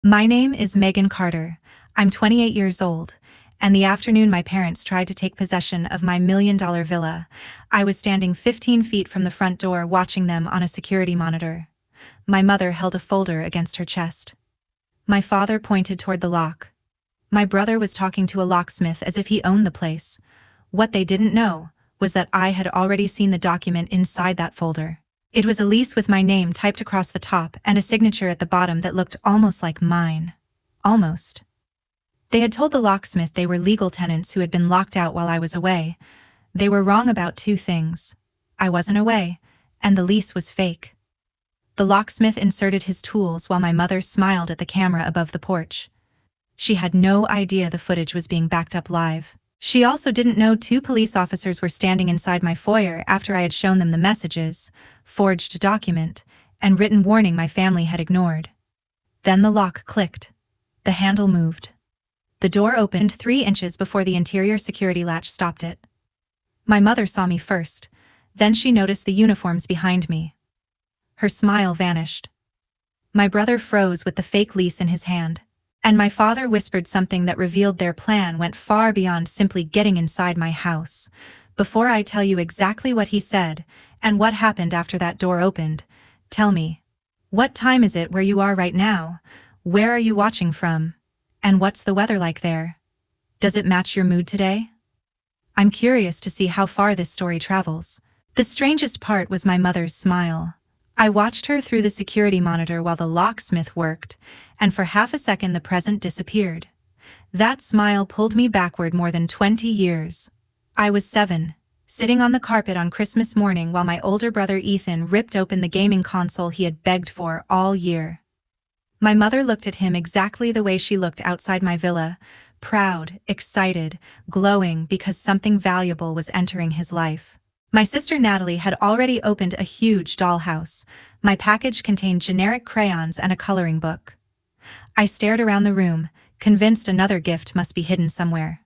My name is Megan Carter. I'm 28 years old, and the afternoon my parents tried to take possession of my $1 million villa, I was standing 15 feet from the front door watching them on a security monitor. My mother held a folder against her chest. My father pointed toward the lock. My brother was talking to a locksmith as if he owned the place. What they didn't know was that I had already seen the document inside that folder. It was a lease with my name typed across the top and a signature at the bottom that looked almost like mine. Almost. They had told the locksmith they were legal tenants who had been locked out while I was away. They were wrong about two things. I wasn't away, and the lease was fake. The locksmith inserted his tools while my mother smiled at the camera above the porch. She had no idea the footage was being backed up live. She also didn't know two police officers were standing inside my foyer after I had shown them the messages, forged document, and written warning my family had ignored. Then the lock clicked. The handle moved. The door opened 3 inches before the interior security latch stopped it. My mother saw me first, then she noticed the uniforms behind me. Her smile vanished. My brother froze with the fake lease in his hand, and my father whispered something that revealed their plan went far beyond simply getting inside my house. Before I tell you exactly what he said and what happened after that door opened, tell me, what time is it where you are right now? Where are you watching from? And what's the weather like there? Does it match your mood today? I'm curious to see how far this story travels. The strangest part was my mother's smile. I watched her through the security monitor while the locksmith worked, and for half a second the present disappeared. That smile pulled me backward more than 20 years. I was 7, sitting on the carpet on Christmas morning while my older brother Ethan ripped open the gaming console he had begged for all year. My mother looked at him exactly the way she looked outside my villa, proud, excited, glowing because something valuable was entering his life. My sister Natalie had already opened a huge dollhouse. My package contained generic crayons and a coloring book. I stared around the room, convinced another gift must be hidden somewhere.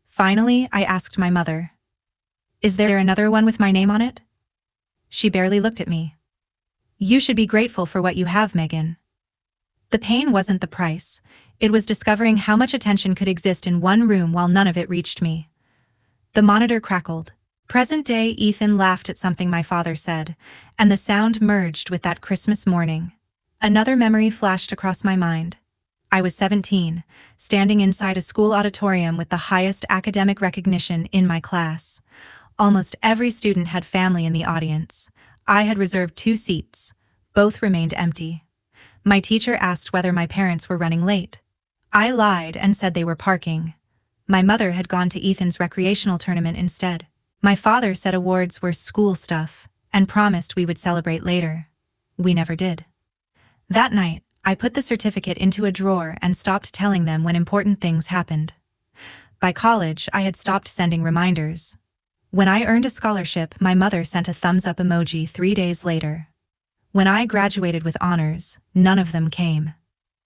Finally, I asked my mother, "Is there another one with my name on it?" She barely looked at me. "You should be grateful for what you have, Megan." The pain wasn't the price. It was discovering how much attention could exist in one room while none of it reached me. The monitor crackled. Present-day Ethan laughed at something my father said, and the sound merged with that Christmas morning. Another memory flashed across my mind. I was 17, standing inside a school auditorium with the highest academic recognition in my class. Almost every student had family in the audience. I had reserved 2 seats. Both remained empty. My teacher asked whether my parents were running late. I lied and said they were parking. My mother had gone to Ethan's recreational tournament instead. My father said awards were school stuff and promised we would celebrate later. We never did. That night, I put the certificate into a drawer and stopped telling them when important things happened. By college, I had stopped sending reminders. When I earned a scholarship, my mother sent a thumbs-up emoji 3 days later. When I graduated with honors, none of them came.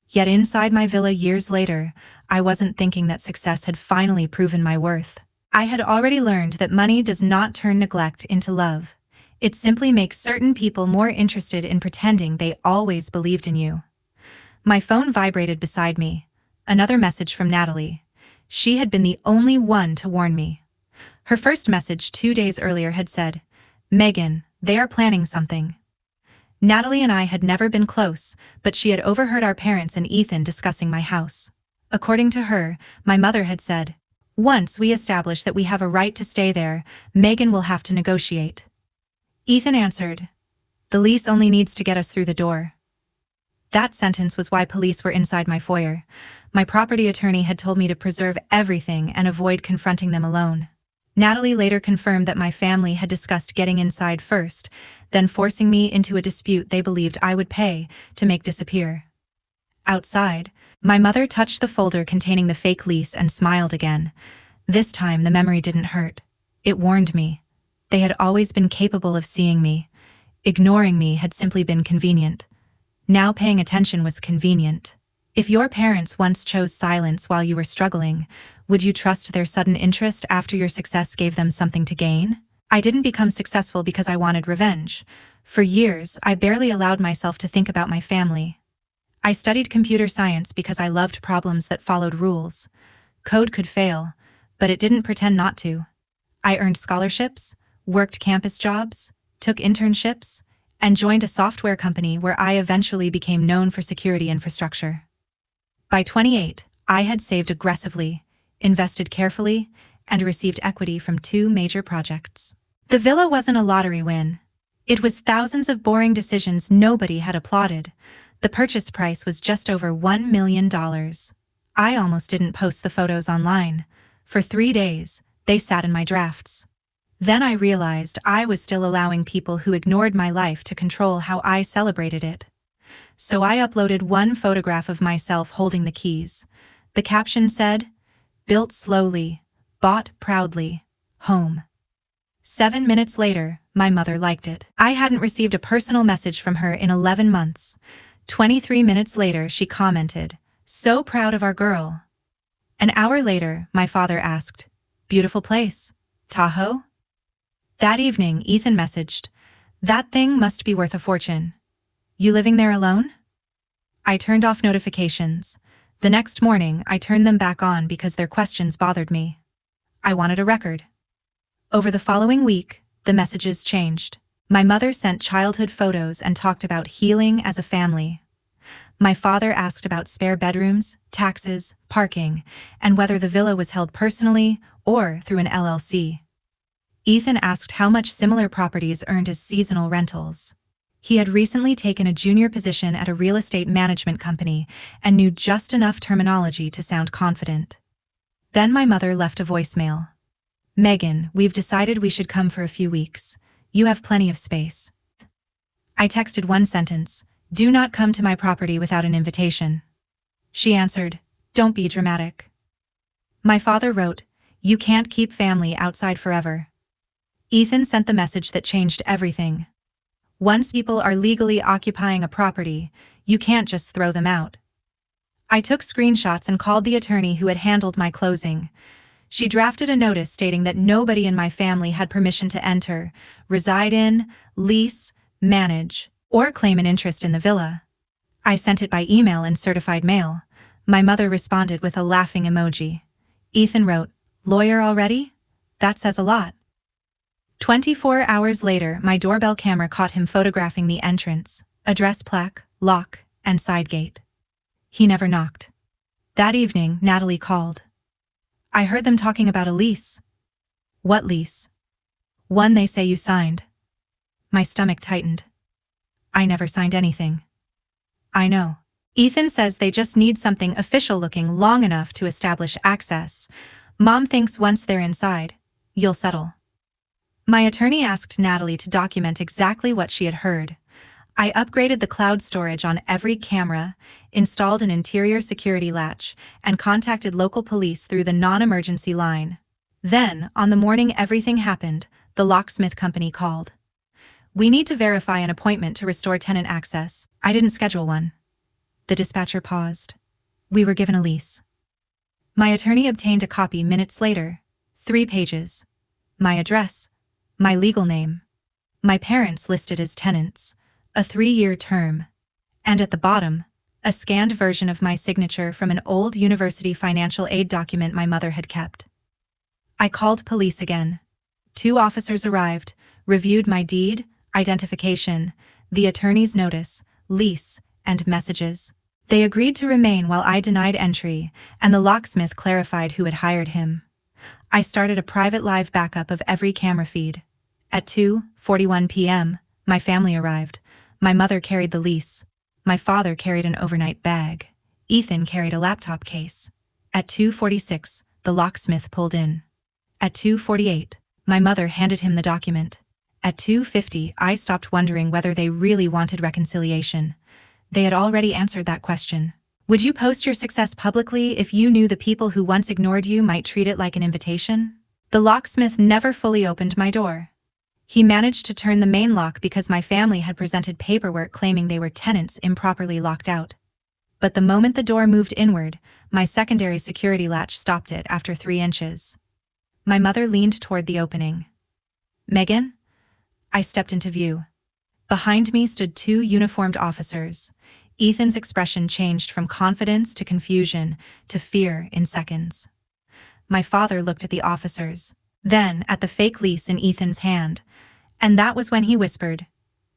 Yet inside my villa years later, I wasn't thinking that success had finally proven my worth. I had already learned that money does not turn neglect into love. It simply makes certain people more interested in pretending they always believed in you. My phone vibrated beside me. Another message from Natalie. She had been the only one to warn me. Her first message 2 days earlier had said, "Megan, they are planning something." Natalie and I had never been close, but she had overheard our parents and Ethan discussing my house. According to her, my mother had said, "Once we establish that we have a right to stay there, Megan will have to negotiate." Ethan answered, "The lease only needs to get us through the door." That sentence was why police were inside my foyer. My property attorney had told me to preserve everything and avoid confronting them alone. Natalie later confirmed that my family had discussed getting inside first, then forcing me into a dispute they believed I would pay to make disappear. Outside, my mother touched the folder containing the fake lease and smiled again. This time the memory didn't hurt. It warned me. They had always been capable of seeing me. Ignoring me had simply been convenient. Now paying attention was convenient. If your parents once chose silence while you were struggling, would you trust their sudden interest after your success gave them something to gain? I didn't become successful because I wanted revenge. For years, I barely allowed myself to think about my family. I studied computer science because I loved problems that followed rules. Code could fail, but it didn't pretend not to. I earned scholarships, worked campus jobs, took internships, and joined a software company where I eventually became known for security infrastructure. By 28, I had saved aggressively, invested carefully, and received equity from 2 major projects. The villa wasn't a lottery win. It was thousands of boring decisions nobody had applauded. The purchase price was just over $1 million. I almost didn't post the photos online. For 3 days, they sat in my drafts. Then I realized I was still allowing people who ignored my life to control how I celebrated it. So I uploaded one photograph of myself holding the keys. The caption said, "Built slowly, bought proudly, home." 7 minutes later, my mother liked it. I hadn't received a personal message from her in 11 months. 23 minutes later, she commented, "So proud of our girl." An hour later, my father asked, "Beautiful place, Tahoe?" That evening, Ethan messaged, "That thing must be worth a fortune. You living there alone?" I turned off notifications. The next morning, I turned them back on because their questions bothered me. I wanted a record. Over the following week, the messages changed. My mother sent childhood photos and talked about healing as a family. My father asked about spare bedrooms, taxes, parking, and whether the villa was held personally or through an LLC. Ethan asked how much similar properties earned as seasonal rentals. He had recently taken a junior position at a real estate management company and knew just enough terminology to sound confident. Then my mother left a voicemail. "Megan, we've decided we should come for a few weeks. You have plenty of space." I texted one sentence, "Do not come to my property without an invitation." She answered, "Don't be dramatic." My father wrote, "You can't keep family outside forever." Ethan sent the message that changed everything. Once people are legally occupying a property, you can't just throw them out. I took screenshots and called the attorney who had handled my closing. She drafted a notice stating that nobody in my family had permission to enter, reside in, lease, manage, or claim an interest in the villa. I sent it by email and certified mail. My mother responded with a laughing emoji. Ethan wrote, "Lawyer already? That says a lot." 24 hours later, my doorbell camera caught him photographing the entrance, address plaque, lock, and side gate. He never knocked. That evening, Natalie called. "I heard them talking about a lease." "What lease?" "One they say you signed." My stomach tightened. "I never signed anything." "I know. Ethan says they just need something official looking long enough to establish access. Mom thinks once they're inside, you'll settle." My attorney asked Natalie to document exactly what she had heard. I upgraded the cloud storage on every camera, installed an interior security latch, and contacted local police through the non-emergency line. Then, on the morning everything happened, the locksmith company called. "We need to verify an appointment to restore tenant access." I didn't schedule one. The dispatcher paused. "We were given a lease." My attorney obtained a copy minutes later. 3 pages. My address. My legal name. My parents listed as tenants. A 3-year term. And at the bottom, a scanned version of my signature from an old university financial aid document my mother had kept. I called police again. 2 officers arrived, reviewed my deed, identification, the attorney's notice, lease, and messages. They agreed to remain while I denied entry, and the locksmith clarified who had hired him. I started a private live backup of every camera feed. At 2:41 p.m., my family arrived. My mother carried the lease. My father carried an overnight bag. Ethan carried a laptop case. At 2:46, the locksmith pulled in. At 2:48, my mother handed him the document. At 2:50, I stopped wondering whether they really wanted reconciliation. They had already answered that question. Would you post your success publicly if you knew the people who once ignored you might treat it like an invitation? The locksmith never fully opened my door. He managed to turn the main lock because my family had presented paperwork claiming they were tenants improperly locked out. But the moment the door moved inward, my secondary security latch stopped it after 3 inches. My mother leaned toward the opening. "Megan?" I stepped into view. Behind me stood 2 uniformed officers. Ethan's expression changed from confidence to confusion to fear in seconds. My father looked at the officers, then at the fake lease in Ethan's hand, and that was when he whispered,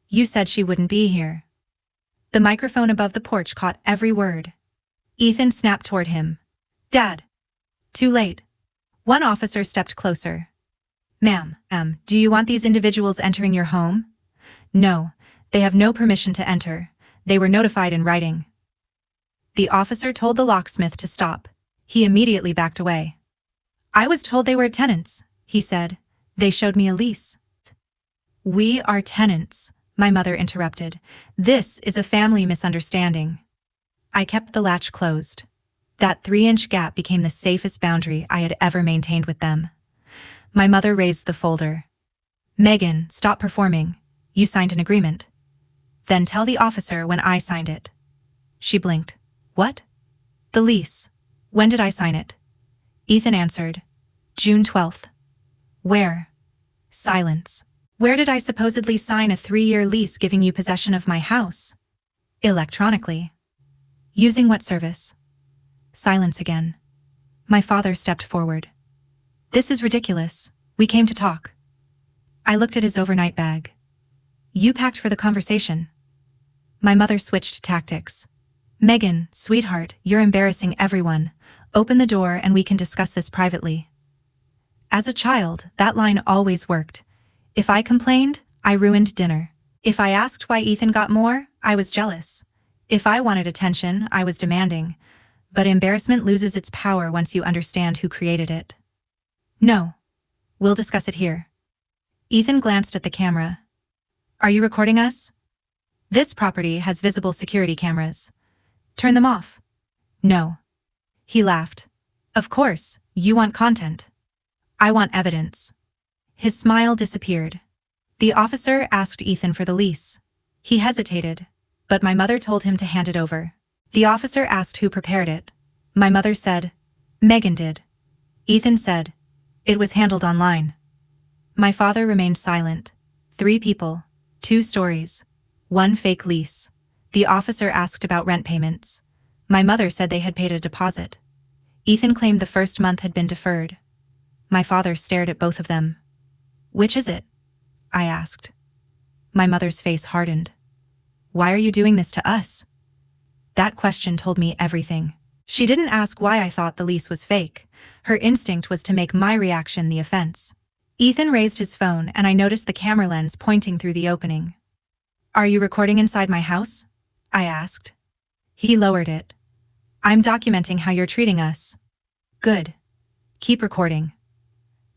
"You said she wouldn't be here." The microphone above the porch caught every word. Ethan snapped toward him. "Dad!" Too late. One officer stepped closer. "Ma'am, do you want these individuals entering your home?" "No, they have no permission to enter. They were notified in writing." The officer told the locksmith to stop. He immediately backed away. "I was told they were tenants," he said. "They showed me a lease." "We are tenants," my mother interrupted. "This is a family misunderstanding." I kept the latch closed. That 3-inch gap became the safest boundary I had ever maintained with them. My mother raised the folder. "Megan, stop performing. You signed an agreement. Then tell the officer when I signed it." She blinked. "What?" "The lease. When did I sign it?" Ethan answered. "June 12th. "Where?" Silence. "Where did I supposedly sign a 3-year lease giving you possession of my house?" "Electronically." "Using what service?" Silence again. My father stepped forward. "This is ridiculous. We came to talk." I looked at his overnight bag. "You packed for the conversation." My mother switched tactics. "Megan, sweetheart, you're embarrassing everyone. Open the door and we can discuss this privately." As a child, that line always worked. If I complained, I ruined dinner. If I asked why Ethan got more, I was jealous. If I wanted attention, I was demanding. But embarrassment loses its power once you understand who created it. "No. We'll discuss it here." Ethan glanced at the camera. "Are you recording us?" "This property has visible security cameras." "Turn them off." "No." He laughed. "Of course, you want content. I want evidence." His smile disappeared. The officer asked Ethan for the lease. He hesitated, but my mother told him to hand it over. The officer asked who prepared it. My mother said, "Megan did." Ethan said, "It was handled online." My father remained silent. 3 people, 2 stories, 1 fake lease. The officer asked about rent payments. My mother said they had paid a deposit. Ethan claimed the first month had been deferred. My father stared at both of them. "Which is it?" I asked. My mother's face hardened. "Why are you doing this to us?" That question told me everything. She didn't ask why I thought the lease was fake. Her instinct was to make my reaction the offense. Ethan raised his phone and I noticed the camera lens pointing through the opening. "Are you recording inside my house?" I asked. He lowered it. "I'm documenting how you're treating us." "Good. Keep recording."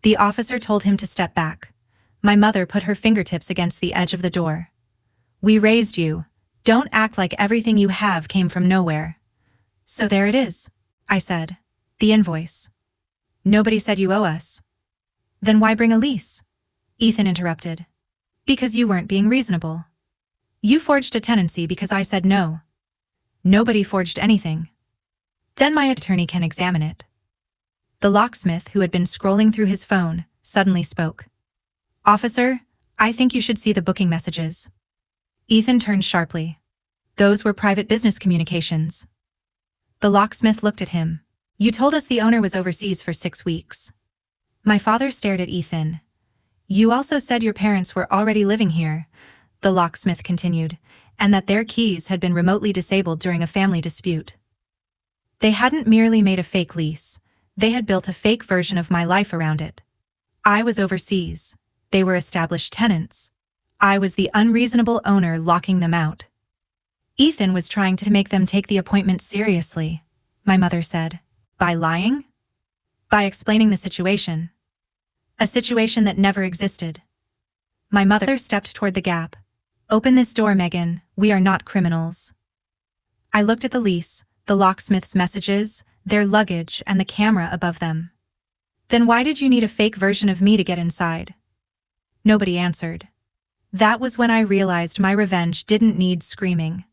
The officer told him to step back. My mother put her fingertips against the edge of the door. "We raised you. Don't act like everything you have came from nowhere." "So there it is," I said. "The invoice." "Nobody said you owe us." "Then why bring a lease?" Ethan interrupted. "Because you weren't being reasonable. You forged a tenancy because I said no." "Nobody forged anything." "Then my attorney can examine it." The locksmith, who had been scrolling through his phone, suddenly spoke. "Officer, I think you should see the booking messages." Ethan turned sharply. "Those were private business communications." The locksmith looked at him. "You told us the owner was overseas for 6 weeks." My father stared at Ethan. "You also said your parents were already living here," the locksmith continued, "and that their keys had been remotely disabled during a family dispute." They hadn't merely made a fake lease. They had built a fake version of my life around it. I was overseas. They were established tenants. I was the unreasonable owner locking them out. "Ethan was trying to make them take the appointment seriously," my mother said. "By lying?" "By explaining the situation. A situation that never existed." My mother stepped toward the gap. "Open this door, Megan. We are not criminals." I looked at the lease, the locksmith's messages, their luggage, and the camera above them. "Then why did you need a fake version of me to get inside?" Nobody answered. That was when I realized my revenge didn't need screaming.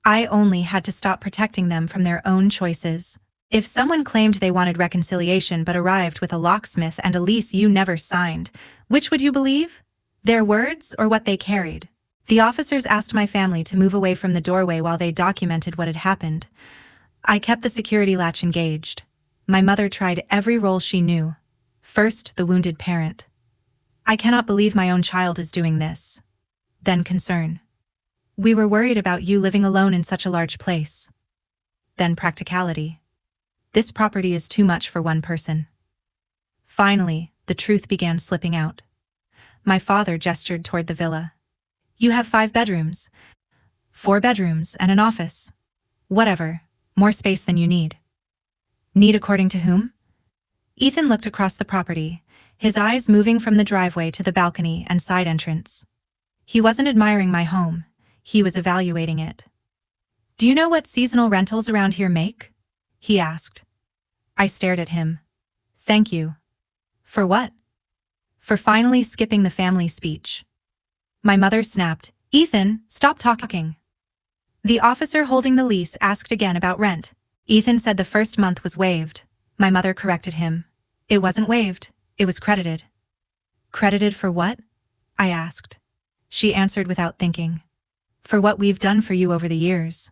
I only had to stop protecting them from their own choices. If someone claimed they wanted reconciliation but arrived with a locksmith and a lease you never signed, which would you believe? Their words or what they carried? The officers asked my family to move away from the doorway while they documented what had happened. I kept the security latch engaged. My mother tried every role she knew. First, the wounded parent. I cannot believe my own child is doing this. Then concern. We were worried about you living alone in such a large place. Then practicality. This property is too much for one person. Finally, the truth began slipping out. My father gestured toward the villa. You have 5 bedrooms. 4 bedrooms and an office. Whatever, more space than you need. Need according to whom? Ethan looked across the property, his eyes moving from the driveway to the balcony and side entrance. He wasn't admiring my home, he was evaluating it. Do you know what seasonal rentals around here make? He asked. I stared at him. Thank you. For what? For finally skipping the family speech. My mother snapped, Ethan, stop talking. The officer holding the lease asked again about rent. Ethan said the first month was waived. My mother corrected him. It wasn't waived, it was credited. Credited for what? I asked. She answered without thinking. For what we've done for you over the years.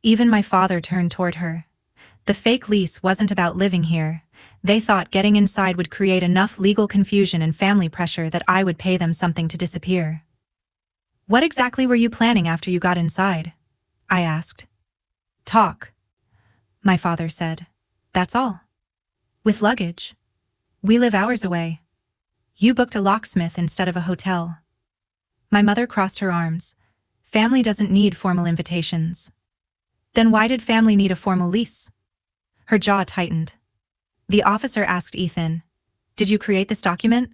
Even my father turned toward her. The fake lease wasn't about living here. They thought getting inside would create enough legal confusion and family pressure that I would pay them something to disappear. What exactly were you planning after you got inside? I asked. Talk. My father said. That's all. With luggage. We live hours away. You booked a locksmith instead of a hotel. My mother crossed her arms. Family doesn't need formal invitations. Then why did family need a formal lease? Her jaw tightened. The officer asked Ethan, Did you create this document?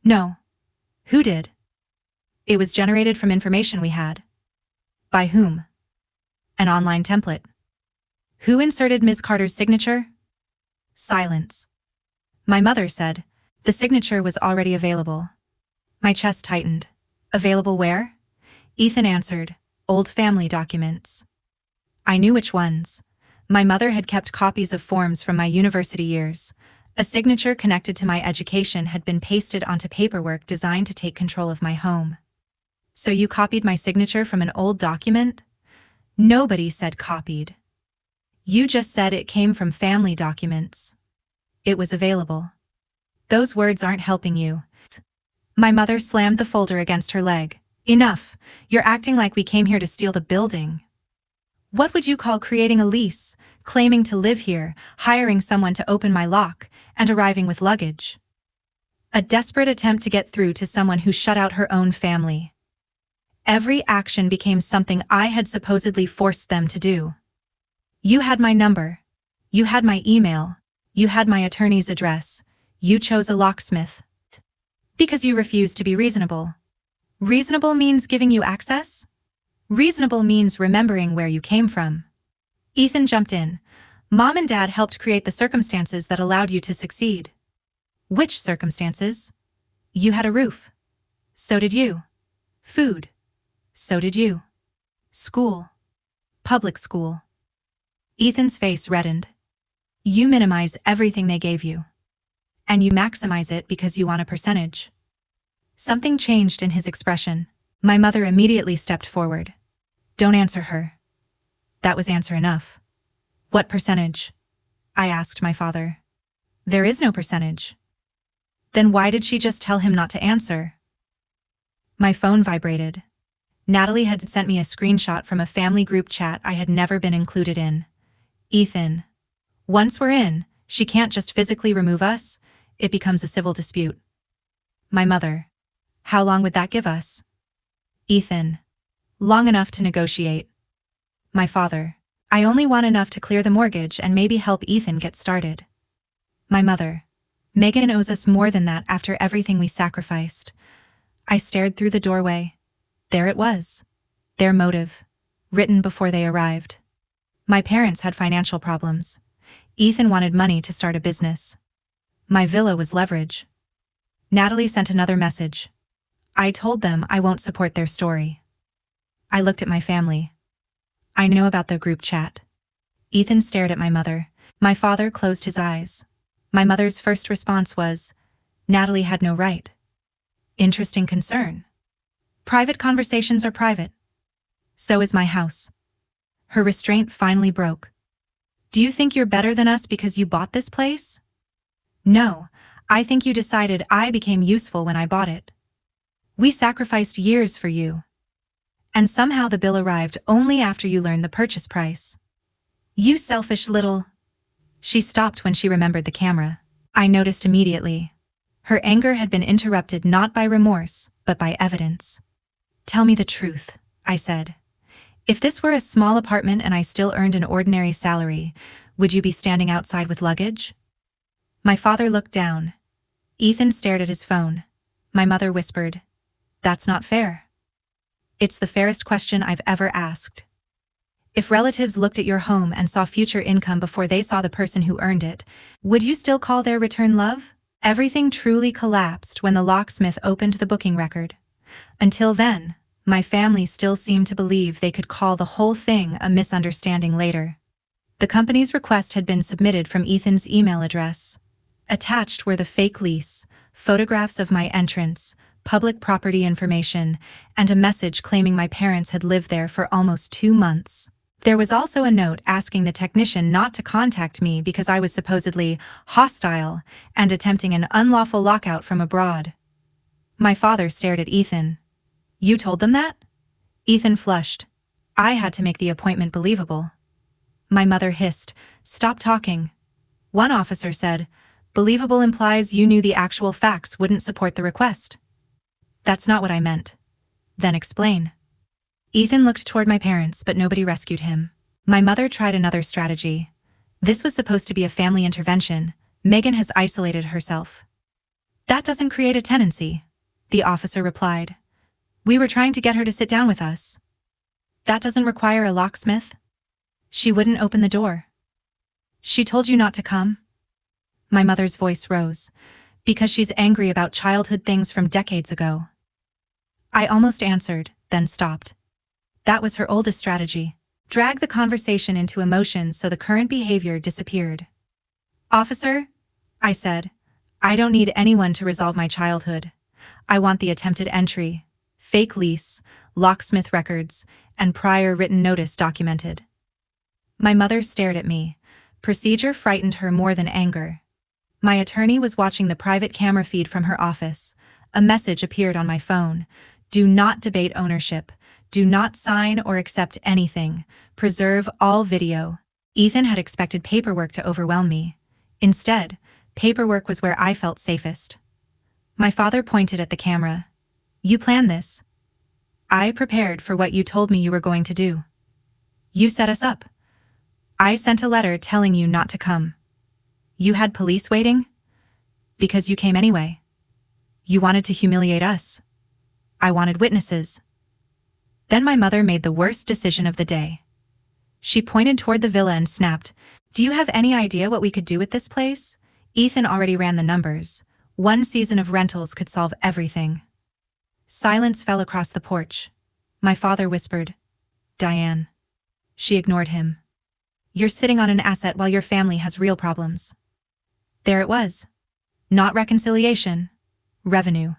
No. Who did? It was generated from information we had. By whom? An online template. Who inserted Ms. Carter's signature? Silence. My mother said, The signature was already available. My chest tightened. Available where? Ethan answered, Old family documents. I knew which ones. My mother had kept copies of forms from my university years. A signature connected to my education had been pasted onto paperwork designed to take control of my home. So you copied my signature from an old document? Nobody said copied. You just said it came from family documents. It was available. Those words aren't helping you. My mother slammed the folder against her leg. Enough. You're acting like we came here to steal the building. What would you call creating a lease, claiming to live here, hiring someone to open my lock, and arriving with luggage? A desperate attempt to get through to someone who shut out her own family. Every action became something I had supposedly forced them to do. You had my number. You had my email. You had my attorney's address. You chose a locksmith. Because you refused to be reasonable. Reasonable means giving you access? Reasonable means remembering where you came from. Ethan jumped in. Mom and Dad helped create the circumstances that allowed you to succeed. Which circumstances? You had a roof. So did you. Food. So did you. School. Public school. Ethan's face reddened. You minimize everything they gave you. And you maximize it because you want a percentage. Something changed in his expression. My mother immediately stepped forward. Don't answer her. That was answer enough. What percentage? I asked my father. There is no percentage. Then why did she just tell him not to answer? My phone vibrated. Natalie had sent me a screenshot from a family group chat I had never been included in. Ethan. Once we're in, she can't just physically remove us, it becomes a civil dispute. My mother. How long would that give us? Ethan. Long enough to negotiate. My father. I only want enough to clear the mortgage and maybe help Ethan get started. My mother. Megan owes us more than that after everything we sacrificed. I stared through the doorway. There it was. Their motive. Written before they arrived. My parents had financial problems. Ethan wanted money to start a business. My villa was leverage. Natalie sent another message. I told them I won't support their story. I looked at my family. I know about the group chat. Ethan stared at my mother. My father closed his eyes. My mother's first response was, Natalie had no right. Interesting concern. Private conversations are private. So is my house. Her restraint finally broke. Do you think you're better than us because you bought this place? No, I think you decided I became useful when I bought it. We sacrificed years for you. And somehow the bill arrived only after you learned the purchase price. You selfish little... She stopped when she remembered the camera. I noticed immediately. Her anger had been interrupted not by remorse, but by evidence. Tell me the truth, I said. If this were a small apartment and I still earned an ordinary salary, would you be standing outside with luggage? My father looked down. Ethan stared at his phone. My mother whispered, "That's not fair." It's the fairest question I've ever asked. If relatives looked at your home and saw future income before they saw the person who earned it, would you still call their return love? Everything truly collapsed when the locksmith opened the booking record. Until then, my family still seemed to believe they could call the whole thing a misunderstanding later. The company's request had been submitted from Ethan's email address. Attached were the fake lease, photographs of my entrance, public property information, and a message claiming my parents had lived there for almost 2 months. There was also a note asking the technician not to contact me because I was supposedly hostile and attempting an unlawful lockout from abroad. My father stared at Ethan. You told them that? Ethan flushed. I had to make the appointment believable. My mother hissed, "Stop talking." One officer said, "Believable implies you knew the actual facts wouldn't support the request." That's not what I meant. Then explain. Ethan looked toward my parents, but nobody rescued him. My mother tried another strategy. This was supposed to be a family intervention. Megan has isolated herself. That doesn't create a tenancy, the officer replied. We were trying to get her to sit down with us. That doesn't require a locksmith? She wouldn't open the door. She told you not to come? My mother's voice rose. Because she's angry about childhood things from decades ago. I almost answered, then stopped. That was her oldest strategy. Drag the conversation into emotion so the current behavior disappeared. Officer, I said, I don't need anyone to resolve my childhood. I want the attempted entry, fake lease, locksmith records, and prior written notice documented. My mother stared at me. Procedure frightened her more than anger. My attorney was watching the private camera feed from her office. A message appeared on my phone. Do not debate ownership. Do not sign or accept anything. Preserve all video. Ethan had expected paperwork to overwhelm me. Instead, paperwork was where I felt safest. My father pointed at the camera. You planned this. I prepared for what you told me you were going to do. You set us up. I sent a letter telling you not to come. You had police waiting? Because you came anyway. You wanted to humiliate us. I wanted witnesses. Then my mother made the worst decision of the day. She pointed toward the villa and snapped, Do you have any idea what we could do with this place? Ethan already ran the numbers. 1 season of rentals could solve everything. Silence fell across the porch. My father whispered, Diane. She ignored him. You're sitting on an asset while your family has real problems. There it was. Not reconciliation. Revenue.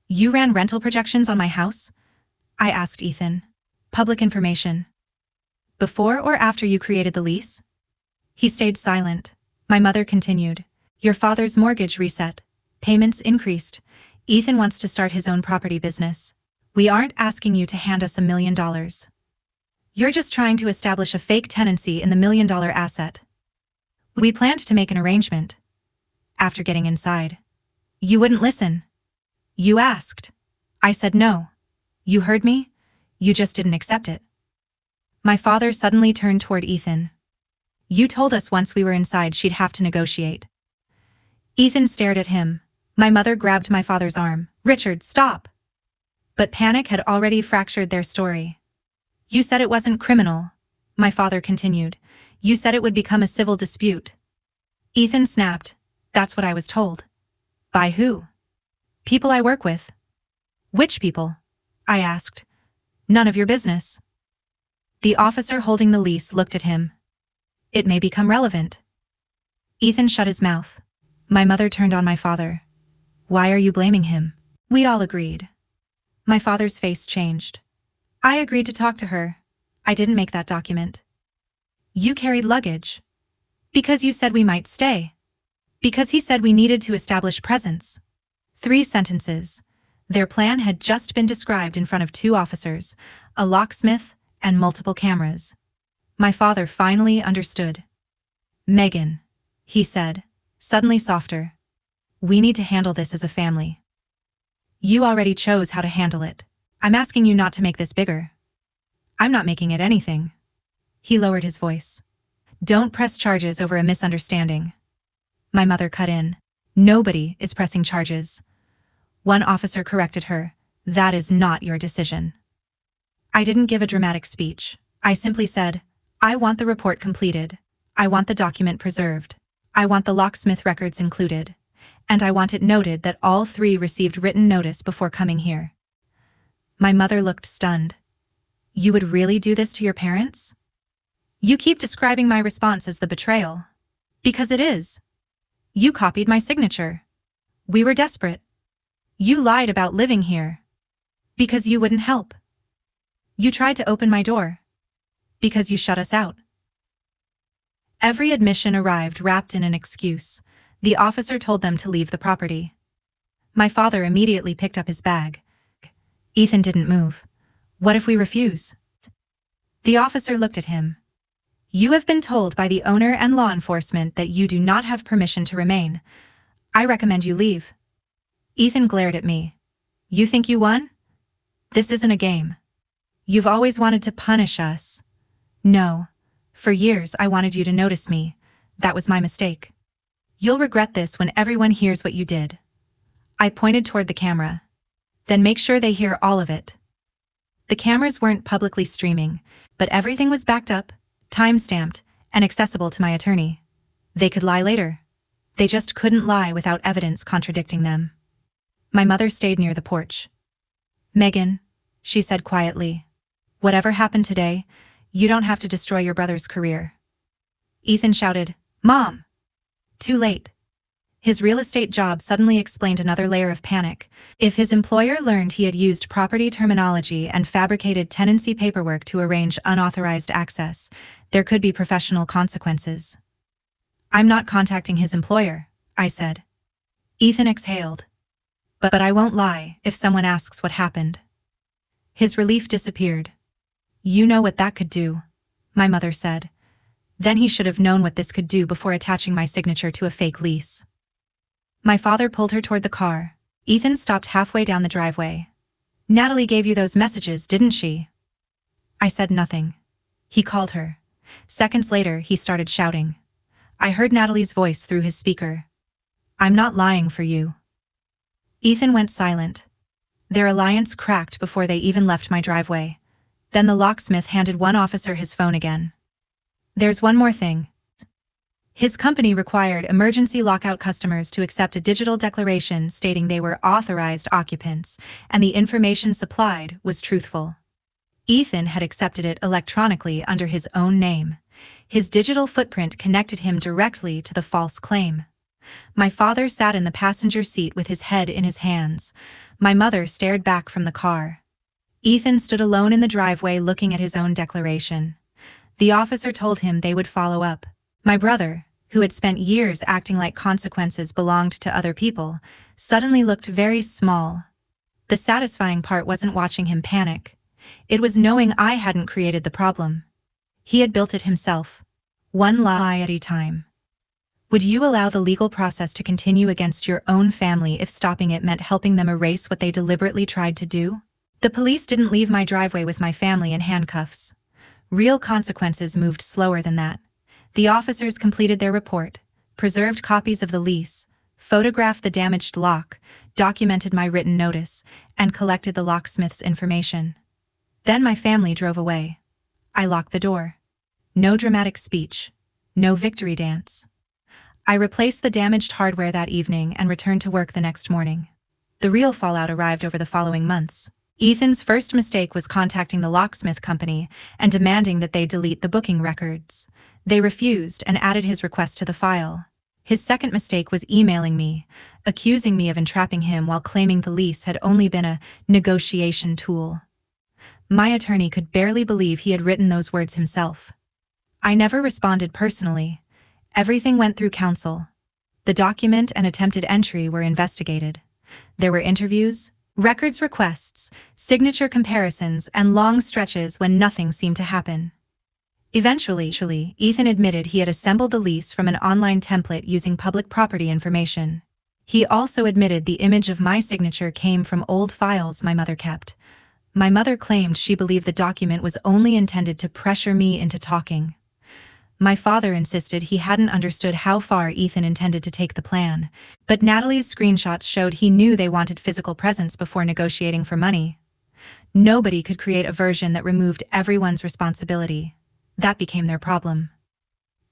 You ran rental projections on my house? I asked Ethan. Public information. Before or after you created the lease? He stayed silent. My mother continued. Your father's mortgage reset. Payments increased. Ethan wants to start his own property business. We aren't asking you to hand us $1 million. You're just trying to establish a fake tenancy in the $1 million asset. We planned to make an arrangement. After getting inside. You wouldn't listen. You asked. I said no. You heard me? You just didn't accept it. My father suddenly turned toward Ethan. You told us once we were inside she'd have to negotiate. Ethan stared at him. My mother grabbed my father's arm. Richard, stop! But panic had already fractured their story. You said it wasn't criminal. My father continued. You said it would become a civil dispute. Ethan snapped. That's what I was told. By who? People I work with. Which people? I asked. None of your business. The officer holding the lease looked at him. It may become relevant. Ethan shut his mouth. My mother turned on my father. Why are you blaming him? We all agreed. My father's face changed. I agreed to talk to her. I didn't make that document. You carried luggage. Because you said we might stay. Because he said we needed to establish presence. 3 sentences. Their plan had just been described in front of 2 officers, a locksmith, and multiple cameras. My father finally understood. Megan, he said, suddenly softer. We need to handle this as a family. You already chose how to handle it. I'm asking you not to make this bigger. I'm not making it anything. He lowered his voice. Don't press charges over a misunderstanding. My mother cut in. Nobody is pressing charges. One officer corrected her. That is not your decision. I didn't give a dramatic speech. I simply said, I want the report completed. I want the document preserved. I want the locksmith records included. And I want it noted that all 3 received written notice before coming here. My mother looked stunned. You would really do this to your parents? You keep describing my response as the betrayal. Because it is. You copied my signature. We were desperate. You lied about living here. Because you wouldn't help. You tried to open my door. Because you shut us out. Every admission arrived wrapped in an excuse. The officer told them to leave the property. My father immediately picked up his bag. Ethan didn't move. What if we refuse? The officer looked at him. You have been told by the owner and law enforcement that you do not have permission to remain. I recommend you leave. Ethan glared at me. You think you won? This isn't a game. You've always wanted to punish us. No. For years I wanted you to notice me. That was my mistake. You'll regret this when everyone hears what you did. I pointed toward the camera. Then make sure they hear all of it. The cameras weren't publicly streaming, but everything was backed up, time-stamped, and accessible to my attorney. They could lie later. They just couldn't lie without evidence contradicting them. My mother stayed near the porch. Megan, she said quietly, whatever happened today, you don't have to destroy your brother's career. Ethan shouted, Mom! Too late. His real estate job suddenly explained another layer of panic. If his employer learned he had used property terminology and fabricated tenancy paperwork to arrange unauthorized access, there could be professional consequences. I'm not contacting his employer, I said. Ethan exhaled. But I won't lie if someone asks what happened. His relief disappeared. You know what that could do, my mother said. Then he should have known what this could do before attaching my signature to a fake lease. My father pulled her toward the car. Ethan stopped halfway down the driveway. Natalie gave you those messages, didn't she? I said nothing. He called her. Seconds later, he started shouting. I heard Natalie's voice through his speaker. I'm not lying for you. Ethan went silent. Their alliance cracked before they even left my driveway. Then the locksmith handed one officer his phone again. There's one more thing. His company required emergency lockout customers to accept a digital declaration stating they were authorized occupants, and the information supplied was truthful. Ethan had accepted it electronically under his own name. His digital footprint connected him directly to the false claim. My father sat in the passenger seat with his head in his hands. My mother stared back from the car. Ethan stood alone in the driveway looking at his own declaration. The officer told him they would follow up. My brother, who had spent years acting like consequences belonged to other people, suddenly looked very small. The satisfying part wasn't watching him panic. It was knowing I hadn't created the problem. He had built it himself. One lie at a time. Would you allow the legal process to continue against your own family if stopping it meant helping them erase what they deliberately tried to do? The police didn't leave my driveway with my family in handcuffs. Real consequences moved slower than that. The officers completed their report, preserved copies of the lease, photographed the damaged lock, documented my written notice, and collected the locksmith's information. Then my family drove away. I locked the door. No dramatic speech. No victory dance. I replaced the damaged hardware that evening and returned to work the next morning. The real fallout arrived over the following months. Ethan's first mistake was contacting the locksmith company and demanding that they delete the booking records. They refused and added his request to the file. His second mistake was emailing me, accusing me of entrapping him while claiming the lease had only been a negotiation tool. My attorney could barely believe he had written those words himself. I never responded personally. Everything went through counsel. The document and attempted entry were investigated. There were interviews, records requests, signature comparisons, and long stretches when nothing seemed to happen. Eventually, Ethan admitted he had assembled the lease from an online template using public property information. He also admitted the image of my signature came from old files my mother kept. My mother claimed she believed the document was only intended to pressure me into talking. My father insisted he hadn't understood how far Ethan intended to take the plan, but Natalie's screenshots showed he knew they wanted physical presence before negotiating for money. Nobody could create a version that removed everyone's responsibility. That became their problem.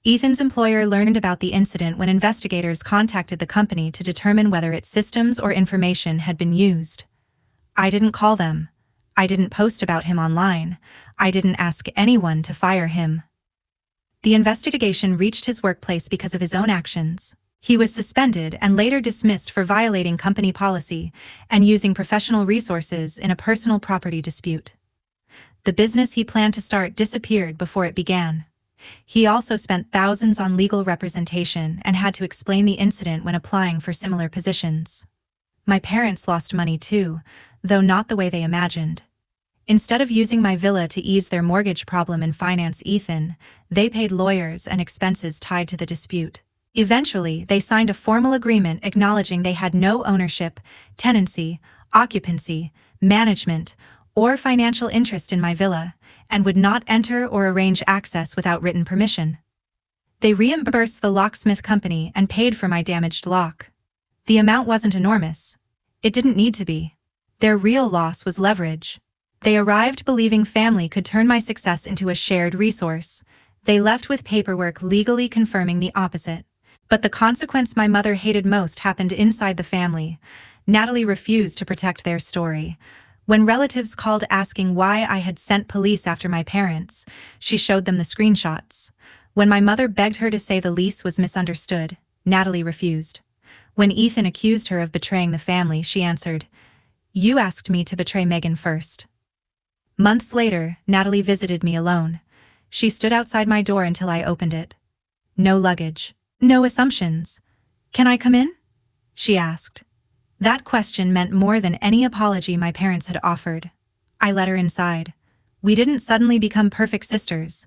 Ethan's employer learned about the incident when investigators contacted the company to determine whether its systems or information had been used. I didn't call them. I didn't post about him online. I didn't ask anyone to fire him. The investigation reached his workplace because of his own actions. He was suspended and later dismissed for violating company policy and using professional resources in a personal property dispute. The business he planned to start disappeared before it began. He also spent thousands on legal representation and had to explain the incident when applying for similar positions. My parents lost money too, though not the way they imagined. Instead of using my villa to ease their mortgage problem and finance Ethan, they paid lawyers and expenses tied to the dispute. Eventually, they signed a formal agreement acknowledging they had no ownership, tenancy, occupancy, management, or financial interest in my villa, and would not enter or arrange access without written permission. They reimbursed the locksmith company and paid for my damaged lock. The amount wasn't enormous. It didn't need to be. Their real loss was leverage. They arrived believing family could turn my success into a shared resource. They left with paperwork legally confirming the opposite. But the consequence my mother hated most happened inside the family. Natalie refused to protect their story. When relatives called asking why I had sent police after my parents, she showed them the screenshots. When my mother begged her to say the lease was misunderstood, Natalie refused. When Ethan accused her of betraying the family, she answered, "You asked me to betray Megan first." Months later, Natalie visited me alone. She stood outside my door until I opened it. "No luggage. No assumptions. Can I come in?" she asked. That question meant more than any apology my parents had offered. I let her inside. We didn't suddenly become perfect sisters.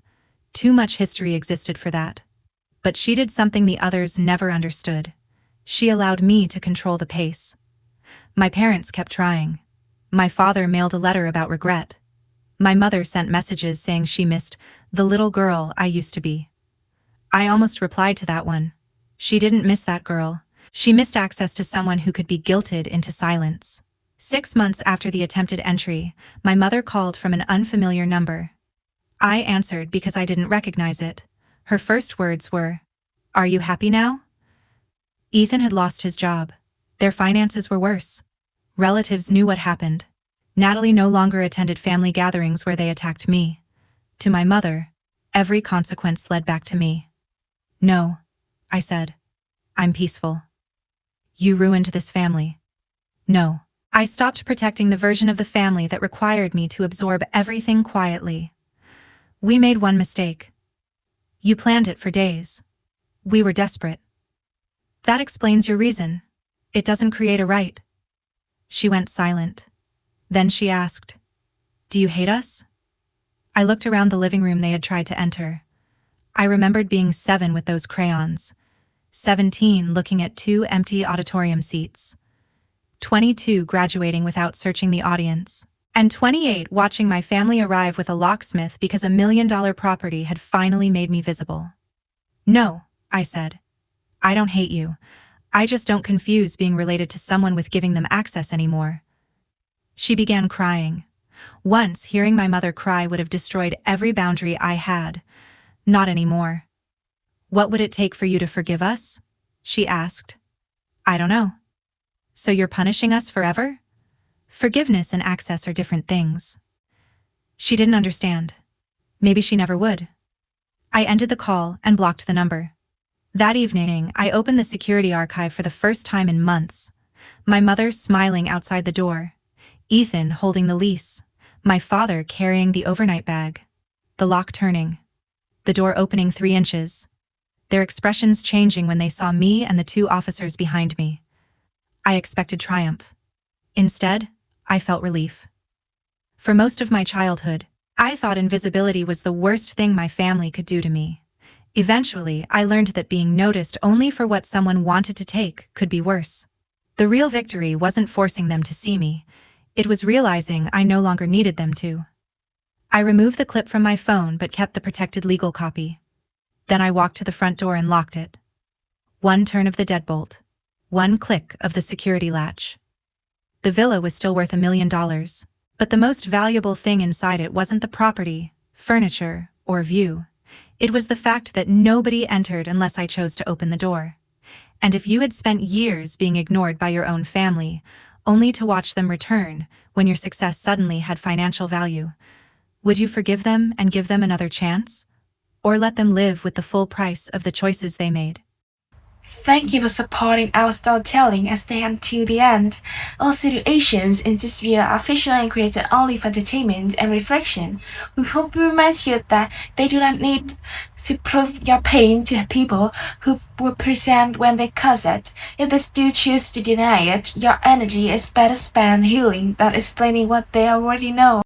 Too much history existed for that. But she did something the others never understood. She allowed me to control the pace. My parents kept trying. My father mailed a letter about regret. My mother sent messages saying she missed the little girl I used to be. I almost replied to that one. She didn't miss that girl. She missed access to someone who could be guilted into silence. 6 months after the attempted entry, my mother called from an unfamiliar number. I answered because I didn't recognize it. Her first words were, "Are you happy now?" Ethan had lost his job. Their finances were worse. Relatives knew what happened. Natalie no longer attended family gatherings where they attacked me. To my mother, every consequence led back to me. "No," I said. "I'm peaceful." "You ruined this family." "No." I stopped protecting the version of the family that required me to absorb everything quietly. "We made one mistake. You planned it for days. We were desperate." "That explains your reason. It doesn't create a right." She went silent. Then she asked, "Do you hate us?" I looked around the living room they had tried to enter. I remembered being 7 with those crayons. 17 looking at 2 empty auditorium seats. 22 graduating without searching the audience. And 28 watching my family arrive with a locksmith because $1 million property had finally made me visible. "No," I said. "I don't hate you. I just don't confuse being related to someone with giving them access anymore." She began crying. Once, hearing my mother cry would have destroyed every boundary I had. Not anymore. "What would it take for you to forgive us?" she asked. "I don't know." "So you're punishing us forever?" Forgiveness and access are different things. She didn't understand. Maybe she never would. I ended the call and blocked the number. That evening, I opened the security archive for the first time in months. My mother smiling outside the door. Ethan holding the lease. My father carrying the overnight bag. The lock turning. The door opening 3 inches. Their expressions changing when they saw me and the 2 officers behind me. I expected triumph. Instead, I felt relief. For most of my childhood, I thought invisibility was the worst thing my family could do to me. Eventually, I learned that being noticed only for what someone wanted to take could be worse. The real victory wasn't forcing them to see me. It was realizing I no longer needed them to. I removed the clip from my phone but kept the protected legal copy. Then I walked to the front door and locked it. One turn of the deadbolt. One click of the security latch. The villa was still worth $1 million, but the most valuable thing inside it wasn't the property, furniture, or view. It was the fact that nobody entered unless I chose to open the door. And if you had spent years being ignored by your own family, only to watch them return when your success suddenly had financial value, would you forgive them and give them another chance? Or let them live with the full price of the choices they made? Thank you for supporting our storytelling and staying until the end. All situations in this video are fictional and created only for entertainment and reflection. We hope we remind you that they do not need to prove your pain to people who will present when they cause it. If they still choose to deny it, your energy is better spent healing than explaining what they already know.